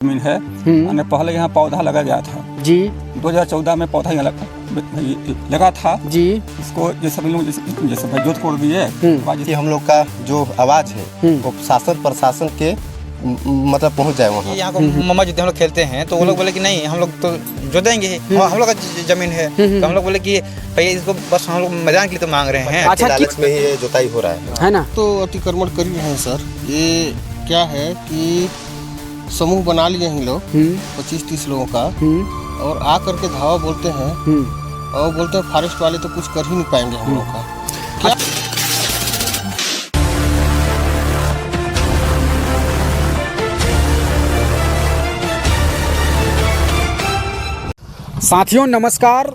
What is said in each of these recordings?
जमीन है। मैंने पहले यहाँ पौधा लगा गया था जी। 2014 में पौधा यहाँ लगा था जी। इसको जैसे लोग जैसे भाई जोत कोड़ दिए कि हम लोग का जो आवाज़ है वो शासन प्रशासन के मतलब पहुंच जाए वहाँ। यहाँ को मम्मा जो हम लोग खेलते हैं तो वो लोग बोले कि नहीं हम लोग तो जो देंगे हम लोग का जमीन है तो हम लोग बोले कि भाई इसको बस हम लोग मैदान के लिए तो मांग रहे हैं। अच्छा, लालच में ही जोताई हो रहा है ना। तो अतिक्रमण कर रहे हैं सर। ये क्या है कि समूह बना लिए हैं लोग 25-30 लोगों का और आ करके धावा बोलते हैं और बोलते हैं फॉरेस्ट वाले तो कुछ कर ही नहीं पाएंगे हम लोग का। क्या साथियों नमस्कार,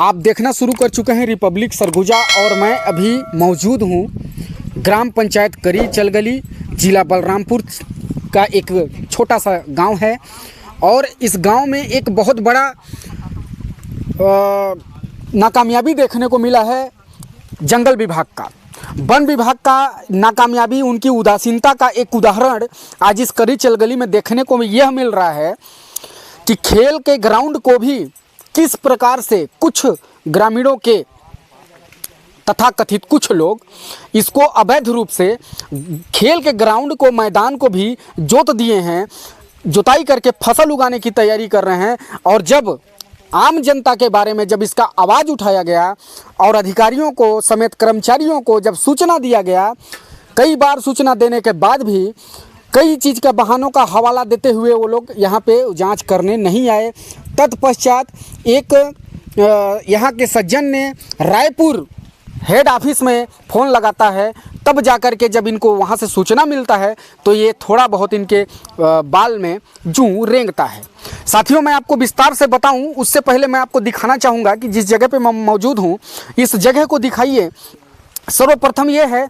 आप देखना शुरू कर चुके हैं रिपब्लिक सरगुजा और मैं अभी मौजूद हूं ग्राम पंचायत करी चलगली, जिला बलरामपुर का एक छोटा सा गांव है और इस गांव में एक बहुत बड़ा नाकामयाबी देखने को मिला है जंगल विभाग का। वन विभाग का नाकामयाबी, उनकी उदासीनता का एक उदाहरण आज इस करी चलगली में देखने को यह मिल रहा है कि खेल के ग्राउंड को भी किस प्रकार से कुछ ग्रामीणों के तथाकथित कुछ लोग इसको अवैध रूप से खेल के ग्राउंड को, मैदान को भी जोत दिए हैं, जुताई करके फसल उगाने की तैयारी कर रहे हैं। और जब आम जनता के बारे में जब इसका आवाज़ उठाया गया और अधिकारियों को समेत कर्मचारियों को जब सूचना दिया गया, कई बार सूचना देने के बाद भी कई चीज़ का बहानों का हवाला देते हुए वो लोग यहाँ पे जांच करने नहीं आए। तत्पश्चात एक यहाँ के सज्जन ने रायपुर हेड ऑफिस में फ़ोन लगाता है, तब जाकर के जब इनको वहाँ से सूचना मिलता है तो ये थोड़ा बहुत इनके बाल में जूं रेंगता है। साथियों, मैं आपको विस्तार से बताऊं उससे पहले मैं आपको दिखाना चाहूँगा कि जिस जगह पे मैं मौजूद हूँ इस जगह को दिखाइए। सर्वप्रथम ये है,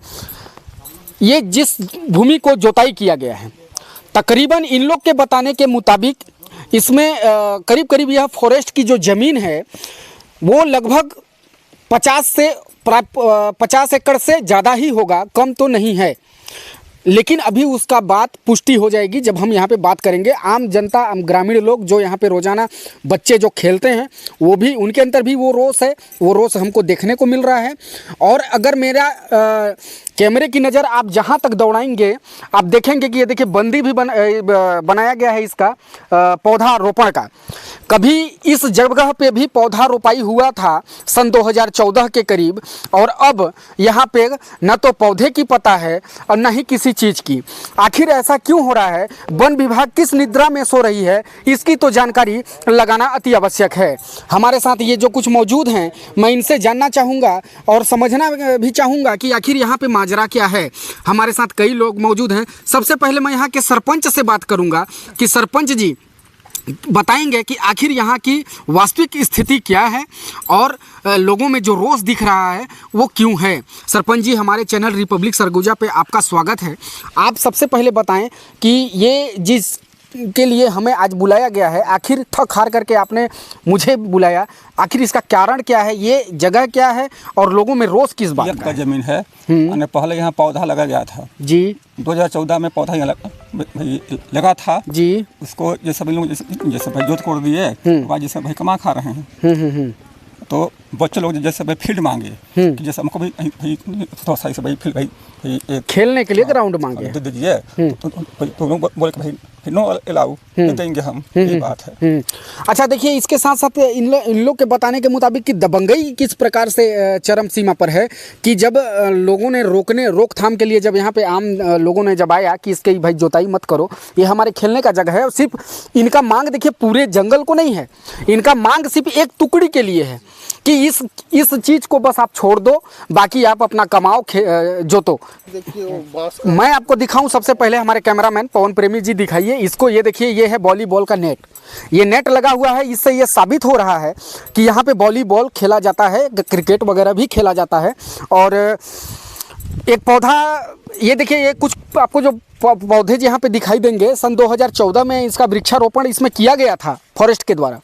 ये जिस भूमि को जोताई किया गया है तकरीबन इन लोग के बताने के मुताबिक इसमें करीब करीब यह फॉरेस्ट की जो ज़मीन है वो लगभग 50 एकड़ से ज़्यादा ही होगा, कम तो नहीं है। लेकिन अभी उसका बात पुष्टि हो जाएगी जब हम यहाँ पे बात करेंगे। आम जनता, ग्रामीण लोग जो यहाँ पे रोज़ाना बच्चे जो खेलते हैं वो भी, उनके अंदर भी वो रोष है, वो रोष हमको देखने को मिल रहा है। और अगर मेरा कैमरे की नज़र आप जहाँ तक दौड़ाएंगे आप देखेंगे कि ये देखिए बंदी भी बनाया गया है इसका पौधा रोपण का। कभी इस जगह पे भी पौधा रोपाई हुआ था सन 2014 के करीब, और अब यहाँ पे न तो पौधे की पता है और न ही किसी चीज़ की। आखिर ऐसा क्यों हो रहा है? वन विभाग किस निद्रा में सो रही है? इसकी तो जानकारी लगाना अति आवश्यक है। हमारे साथ ये जो कुछ मौजूद हैं, मैं इनसे जानना चाहूँगा और समझना भी चाहूँगा कि आखिर यहाँ पे माजरा क्या है। हमारे साथ कई लोग मौजूद हैं। सबसे पहले मैं यहाँ के सरपंच से बात करूँगा कि सरपंच जी बताएंगे कि आखिर यहाँ की वास्तविक स्थिति क्या है और लोगों में जो रोष दिख रहा है वो क्यों है। सरपंच जी, हमारे चैनल रिपब्लिक सरगुजा पे आपका स्वागत है। आप सबसे पहले बताएं कि ये जिस के लिए हमें आज बुलाया गया है, आखिर थक हार करके आपने मुझे बुलाया, आखिर इसका कारण क्या है, ये जगह क्या है और लोगों में रोष किस बात का? जमीन है। मैंने पहले यहाँ पौधा लगा गया था जी। 2014 में पौधा यहाँ लगा था जी। उसको जैसे लोग जैसे भाई जोत कोड़ दिए जैसे भाई कमा खा रहे हैं तो बच्चे लोग जैसे भाई फील्ड मांगे कि जैसे हमको भाई थोड़ा सा भाई फील्ड भाई खेलने के लिए ग्राउंड मांगे दे दीजिए तो लोग बोले कि भाई नो अलाउ देंगे हम, ये बात है। अच्छा, देखिए इसके साथ साथ इन लोग के बताने के मुताबिक कि दबंगई किस प्रकार से चरम सीमा पर है कि जब लोगों ने रोकथाम के लिए जब यहाँ पे आम लोगों ने जब आया कि इसके भाई जोताई मत करो, ये हमारे खेलने का जगह है। और सिर्फ इनका मांग देखिए पूरे जंगल को नहीं है, इनका मांग सिर्फ एक टुकड़ी के लिए है कि इस चीज़ को बस आप छोड़ दो, बाकी आप अपना कमाओ, जोतो। मैं आपको दिखाऊं, सबसे पहले हमारे कैमरामैन पवन प्रेमी जी दिखाइए इसको। ये देखिए, ये है वॉलीबॉल का नेट, ये नेट लगा हुआ है। इससे ये साबित हो रहा है कि यहाँ पे वॉलीबॉल खेला जाता है, क्रिकेट वगैरह भी खेला जाता है। और एक पौधा, ये देखिए, ये कुछ आपको जो पौधे यहाँ पे दिखाई देंगे, सन 2014 में इसका वृक्षारोपण इसमें किया गया था फॉरेस्ट के द्वारा,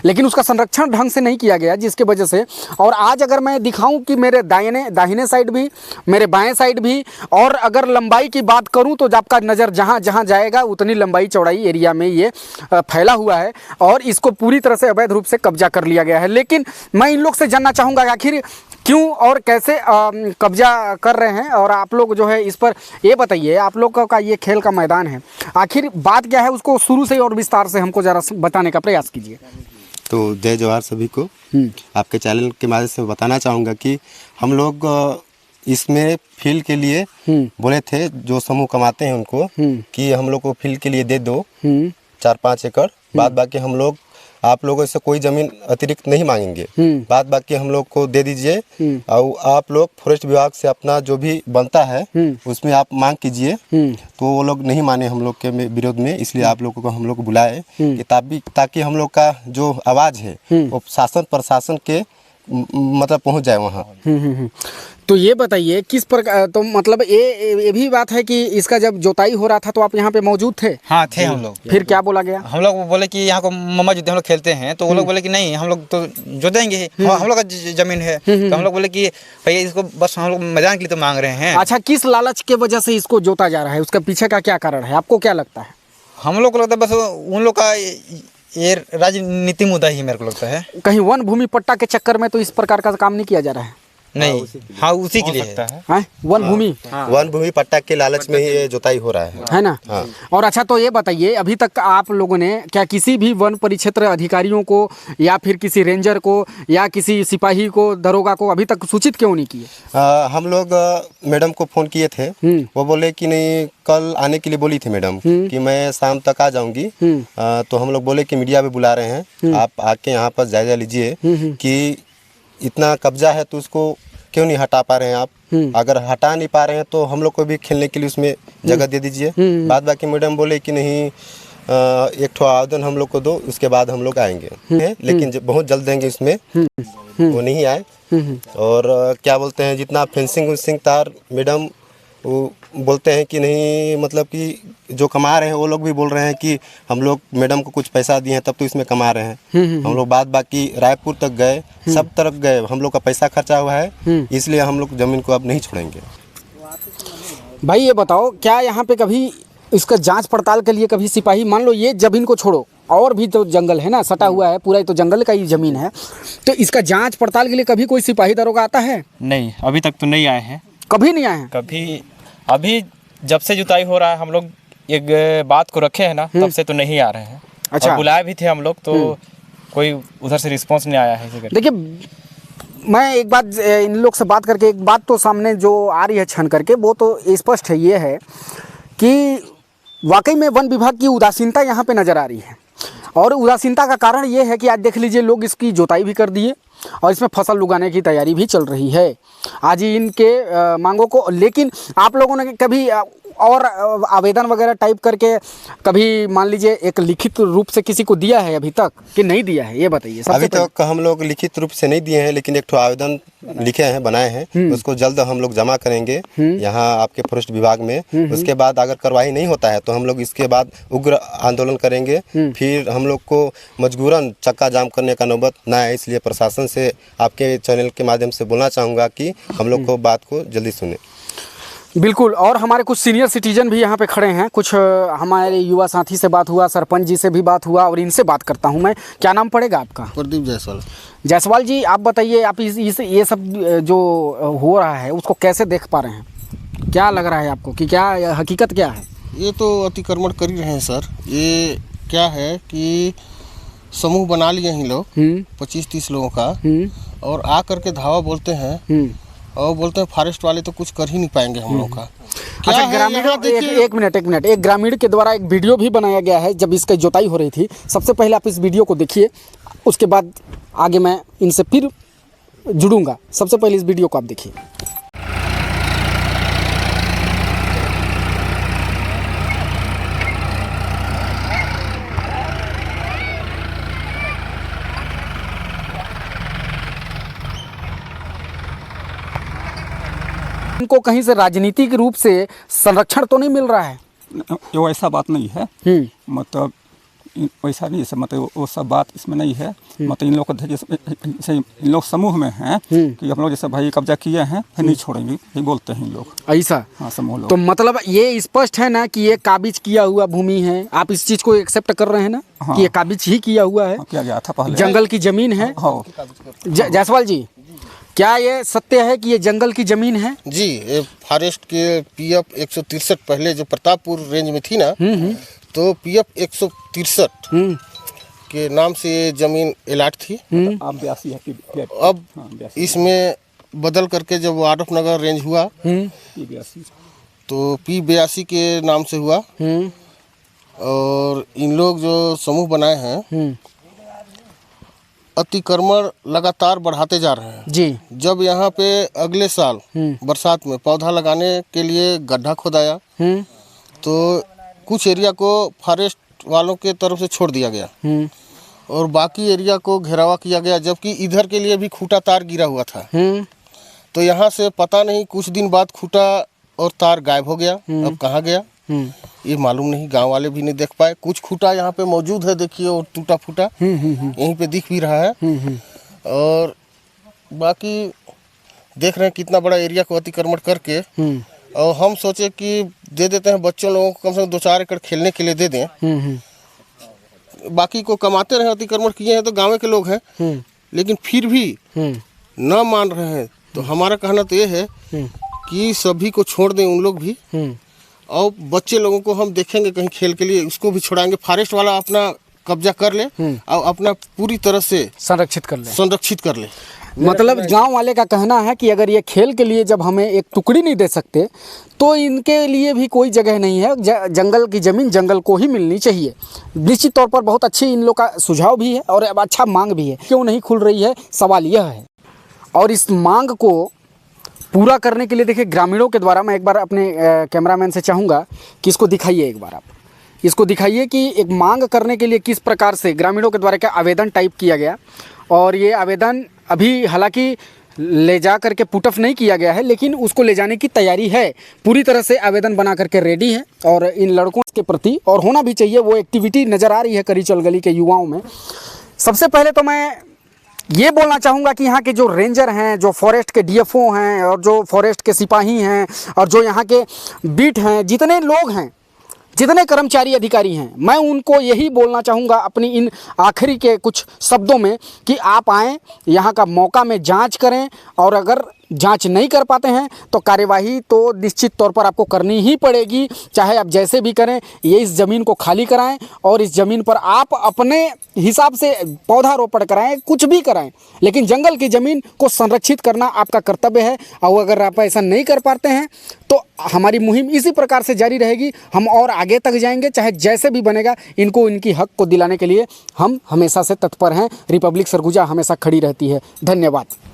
लेकिन उसका संरक्षण ढंग से नहीं किया गया, जिसके वजह से। और आज अगर मैं दिखाऊं कि मेरे दाहिने साइड भी, मेरे बाएं साइड भी, और अगर लंबाई की बात करूं तो आपका नज़र जहां जहां जाएगा उतनी लंबाई चौड़ाई एरिया में ये फैला हुआ है और इसको पूरी तरह से अवैध रूप से कब्जा कर लिया गया है। लेकिन मैं इन लोग से जानना चाहूँगा आखिर क्यों और कैसे कब्जा कर रहे हैं, और आप लोग जो है इस पर ये बताइए, आप लोग का ये खेल का मैदान है, आखिर बात क्या है उसको शुरू से और विस्तार से हमको ज़रा बताने का प्रयास कीजिए। तो जय जवाहर सभी को। आपके चैनल के माध्यम से बताना चाहूँगा कि हम लोग इसमें फील्ड के लिए बोले थे, जो समूह कमाते हैं उनको, कि हम लोग को फील्ड के लिए दे दो 4-5 एकड़, बाद बाकी हम लोग आप लोगों से कोई ज़मीन अतिरिक्त नहीं मांगेंगे, बाद बाकी हम लोग को दे दीजिए, और आप लोग फॉरेस्ट विभाग से अपना जो भी बनता है उसमें आप मांग कीजिए। तो वो लोग नहीं माने हम लोग के विरोध में, इसलिए आप लोगों को हम लोग बुलाए कि ताकि हम लोग का जो आवाज़ है वो शासन प्रशासन के मतलब पहुंच जाए वहाँ। तो ये बताइए किस प्रकार, तो मतलब ये भी बात है कि इसका जब जोताई हो रहा था तो आप यहाँ पे मौजूद थे? हाँ थे हम लोग। फिर क्या बोला गया? हम लोग बोले कि यहाँ को मम्मा जो हम लोग खेलते हैं, तो वो लोग बोले कि नहीं हम लोग तो जोतेंगे ही, हम लोग का जमीन है। तो हम लोग बोले कि भैया इसको बस हम लोग मैदान के लिए तो मांग रहे हैं। अच्छा, किस लालच के वजह से इसको जोता जा रहा है, उसके पीछे का क्या कारण है, आपको क्या लगता है? हम लोग को लगता है बस उन लोग का ये राजनीति मुद्दा ही मेरे को लगता है। कहीं वन भूमि पट्टा के चक्कर में तो इस प्रकार का काम नहीं किया जा रहा है? नहीं, हाँ उसी के लिए है। वन भूमि, वन भूमि पट्टा के लालच में ही ये जोताई हो रहा है ना? हाँ। और अच्छा, तो ये बताइए, अभी तक आप लोगों ने क्या किसी भी वन परिक्षेत्र अधिकारियों को या फिर किसी रेंजर को या किसी सिपाही को, दरोगा को अभी तक सूचित क्यों नहीं किए? हम लोग मैडम को फ़ोन किए थे, वो बोले कि नहीं, कल आने के लिए बोली थी मैडम कि मैं शाम तक आ जाऊंगी। तो हम लोग बोले कि मीडिया भी बुला रहे हैं, आप आके यहाँ पर जायजा लीजिए कि इतना कब्जा है तो उसको क्यों नहीं हटा पा रहे हैं आप। अगर हटा नहीं पा रहे हैं तो हम लोग को भी खेलने के लिए उसमें जगह दे दीजिए। बाद बाकी मैडम बोले कि नहीं, एक ठो आवेदन हम लोग को दो, उसके बाद हम लोग आएंगे, लेकिन बहुत जल्द देंगे उसमें। वो नहीं आए। और क्या बोलते हैं, जितना फेंसिंग वेंसिंग तार मैडम वो बोलते हैं कि नहीं, मतलब कि जो कमा रहे हैं वो लोग भी बोल रहे हैं कि हम लोग मैडम को कुछ पैसा दिए हैं तब तो इसमें कमा रहे हैं। हम लोग बाद बाकी रायपुर तक गए, सब तरफ गए, हम लोग का पैसा खर्चा हुआ है, इसलिए हम लोग ज़मीन को अब नहीं छोड़ेंगे। भाई ये बताओ, क्या यहाँ पे कभी इसका जांच पड़ताल के लिए कभी सिपाही, मान लो ये ज़मीन को छोड़ो, और भी तो जंगल है ना, सटा हुआ है पूरा, ये तो जंगल का ही ज़मीन है, तो इसका जाँच पड़ताल के लिए कभी कोई सिपाही दरोगा आता है? नहीं, अभी तक तो नहीं आए हैं। कभी नहीं आए हैं? कभी अभी जब से जुताई हो रहा है, हम लोग एक बात को रखे हैं ना, तब से तो नहीं आ रहे हैं। अच्छा। और बुलाए भी थे हम लोग, तो कोई उधर से रिस्पांस नहीं आया है। देखिए, मैं एक बात इन लोग से बात करके, एक बात तो सामने जो आ रही है छन करके, वो तो स्पष्ट है, ये है कि वाकई में वन विभाग की उदासीनता यहाँ पे नज़र आ रही है। और उदासीनता का कारण ये है कि आज देख लीजिए, लोग इसकी जोताई भी कर दिए और इसमें फसल उगाने की तैयारी भी चल रही है आज ही इनके मांगों को। लेकिन आप लोगों ने कभी और आवेदन वगैरह टाइप करके कभी मान लीजिए एक लिखित रूप से किसी को दिया है अभी तक कि नहीं दिया है, ये बताइए। अभी तक हम लोग लिखित रूप से नहीं दिए हैं, लेकिन एक ठो आवेदन लिखे हैं, बनाए हैं, उसको जल्द हम लोग जमा करेंगे यहाँ आपके फॉरेस्ट विभाग में। उसके बाद अगर कार्रवाई नहीं होता है तो हम लोग इसके बाद उग्र आंदोलन करेंगे, फिर हम लोग को मजबूरन चक्का जाम करने का नौबत ना आए। इसलिए प्रशासन से आपके चैनल के माध्यम से बोलना चाहूँगा कि हम लोग को बात को जल्दी सुने। बिल्कुल। और हमारे कुछ सीनियर सिटीजन भी यहाँ पे खड़े हैं, कुछ हमारे युवा साथी से बात हुआ, सरपंच जी से भी बात हुआ, और इनसे बात करता हूँ मैं। क्या नाम पड़ेगा आपका? प्रदीप जायसवाल। जायसवाल जी, आप बताइए, आप ये सब जो हो रहा है उसको कैसे देख पा रहे हैं? क्या लग रहा है आपको कि क्या हकीकत क्या है? ये तो अतिक्रमण कर ही रहे हैं सर। ये क्या है कि समूह बना लिए हैं लोग 25-30 लोगों का, और आ करके धावा बोलते हैं और बोलते हैं फॉरेस्ट वाले तो कुछ कर ही नहीं पाएंगे हम लोग का। अच्छा, ग्रामीणों, एक मिनट, एक ग्रामीण के द्वारा एक वीडियो भी बनाया गया है जब इसकी जोताई हो रही थी। सबसे पहले आप इस वीडियो को देखिए, उसके बाद आगे मैं इनसे फिर जुड़ूंगा। सबसे पहले इस वीडियो को आप देखिए। इनको कहीं से राजनीतिक रूप से संरक्षण तो नहीं मिल रहा है? ये वैसा बात नहीं है, मतलब वैसा नहीं है, मतलब वो सब बात इसमें नहीं है। मतलब इन लोग को जैसे इन लोग समूह में हैं कि हम लोग जैसे भाई कब्जा किए हैं फिर नहीं छोड़ेंगे, ये बोलते हैं इन लोग ऐसा। हाँ, समूह लोग। तो मतलब ये स्पष्ट है ना कि ये काबिज किया हुआ भूमि है, आप इस चीज को एक्सेप्ट कर रहे हैं ना? हाँ। कि ये काबिज ही किया हुआ है, हाँ, किया गया था पहले, जंगल की जमीन है। हाँ। जायसवाल जी, क्या ये सत्य है कि ये जंगल की जमीन है? जी, ये फॉरेस्ट के पीएफ 163 पहले जो प्रतापपुर रेंज में थी ना, तो पीएफ 163 के नाम से ये जमीन एलाट थी। आप 82 है अब इसमें बदल करके जब आरफ नगर रेंज हुआ तो P82 के नाम से हुआ। और इन लोग जो समूह बनाए हैं अतिक्रमण लगातार बढ़ाते जा रहे हैं जी। जब यहाँ पे अगले साल बरसात में पौधा लगाने के लिए गड्ढा खोदाया तो कुछ एरिया को फॉरेस्ट वालों के तरफ से छोड़ दिया गया और बाकी एरिया को घेरावा किया गया, जबकि इधर के लिए भी खूंटा तार गिरा हुआ था। तो यहाँ से पता नहीं कुछ दिन बाद खूंटा और तार गायब हो गया। अब कहाँ गया ये मालूम नहीं, गांव वाले भी नहीं देख पाए। कुछ खूंटा यहाँ पे मौजूद है, देखिए, और टूटा फूटा यहीं पे दिख भी रहा है। और बाकी देख रहे हैं कितना बड़ा एरिया को अतिक्रमण करके। और हम सोचे कि दे देते हैं बच्चों लोगों को, कम से कम 2-4 एकड़ खेलने के लिए दे दें, बाकी को कमाते रहे। अतिक्रमण किए हैं तो गाँव के लोग हैं, लेकिन फिर भी न मान रहे हैं। तो हमारा कहना तो ये है कि सभी को छोड़ दें, उन लोग भी, और बच्चे लोगों को हम देखेंगे कहीं खेल के लिए, उसको भी छोड़ाएंगे। फॉरेस्ट वाला अपना कब्जा कर ले और अपना पूरी तरह से संरक्षित कर ले। मतलब गांव वाले का कहना है कि अगर ये खेल के लिए जब हमें एक टुकड़ी नहीं दे सकते तो इनके लिए भी कोई जगह नहीं है। जंगल की ज़मीन जंगल को ही मिलनी चाहिए। निश्चित तौर पर बहुत अच्छी इन लोग का सुझाव भी है और अब अच्छा मांग भी है। क्यों नहीं खुल रही है, सवाल यह है। और इस मांग को पूरा करने के लिए देखिए ग्रामीणों के द्वारा, मैं एक बार अपने कैमरामैन से चाहूँगा कि इसको दिखाइए, एक बार आप इसको दिखाइए कि एक मांग करने के लिए किस प्रकार से ग्रामीणों के द्वारा क्या आवेदन टाइप किया गया। और ये आवेदन अभी हालांकि ले जा करके पुट ऑफ नहीं किया गया है, लेकिन उसको ले जाने की तैयारी है। पूरी तरह से आवेदन बना करके रेडी है और इन लड़कों के प्रति, और होना भी चाहिए, वो एक्टिविटी नज़र आ रही है करीचल गली के युवाओं में। सबसे पहले तो मैं ये बोलना चाहूँगा कि यहाँ के जो रेंजर हैं, जो फॉरेस्ट के डीएफओ हैं और जो फॉरेस्ट के सिपाही हैं और जो यहाँ के बीट हैं, जितने लोग हैं, जितने कर्मचारी अधिकारी हैं, मैं उनको यही बोलना चाहूँगा अपनी इन आखिरी के कुछ शब्दों में कि आप आएँ, यहाँ का मौका में जांच करें और अगर जांच नहीं कर पाते हैं तो कार्यवाही तो निश्चित तौर पर आपको करनी ही पड़ेगी। चाहे आप जैसे भी करें, ये इस ज़मीन को खाली कराएं और इस ज़मीन पर आप अपने हिसाब से पौधारोपण कराएं, कुछ भी कराएं, लेकिन जंगल की ज़मीन को संरक्षित करना आपका कर्तव्य है। और अगर आप ऐसा नहीं कर पाते हैं तो हमारी मुहिम इसी प्रकार से जारी रहेगी। हम और आगे तक जाएंगे, चाहे जैसे भी बनेगा। इनको इनकी हक को दिलाने के लिए हम हमेशा से तत्पर हैं। रिपब्लिक सरगुजा हमेशा खड़ी रहती है। धन्यवाद।